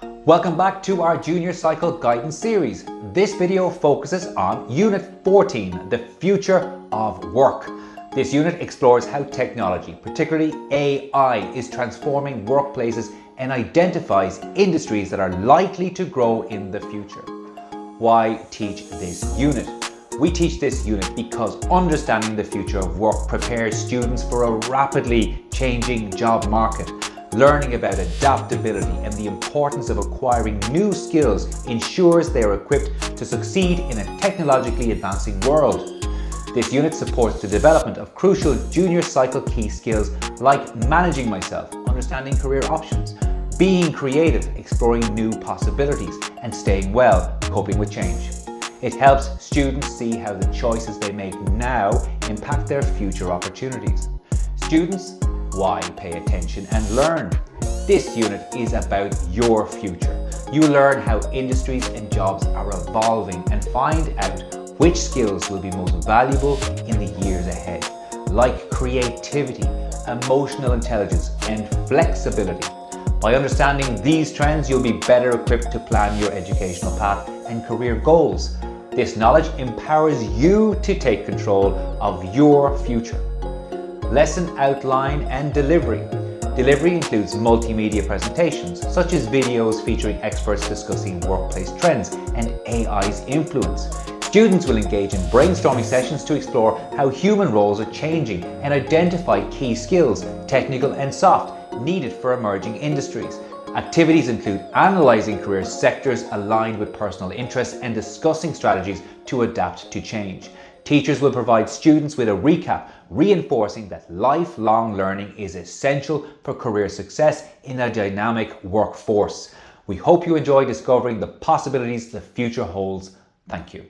Welcome back to our Junior Cycle Guidance series. This video focuses on Unit 14, the future of work. This unit explores how technology, particularly AI, is transforming workplaces and identifies industries that are likely to grow in the future. Why teach this unit? We teach this unit because understanding the future of work prepares students for a rapidly changing job market. Learning about adaptability and the importance of acquiring new skills ensures they are equipped to succeed in a technologically advancing world. This unit supports the development of crucial junior cycle key skills like managing myself, understanding career options, being creative, exploring new possibilities, and staying well, coping with change. It helps students see how the choices they make now impact their future opportunities. Students, why pay attention and learn? This unit is about your future. You learn how industries and jobs are evolving and find out which skills will be most valuable in the years ahead, like creativity, emotional intelligence, and flexibility. By understanding these trends, you'll be better equipped to plan your educational path and career goals. This knowledge empowers you to take control of your future. Lesson outline and delivery. Delivery includes multimedia presentations, such as videos featuring experts discussing workplace trends and AI's influence. Students will engage in brainstorming sessions to explore how human roles are changing and identify key skills, technical and soft, needed for emerging industries. Activities include analysing career sectors aligned with personal interests and discussing strategies to adapt to change. Teachers will provide students with a recap, reinforcing that lifelong learning is essential for career success in a dynamic workforce. We hope you enjoy discovering the possibilities the future holds. Thank you.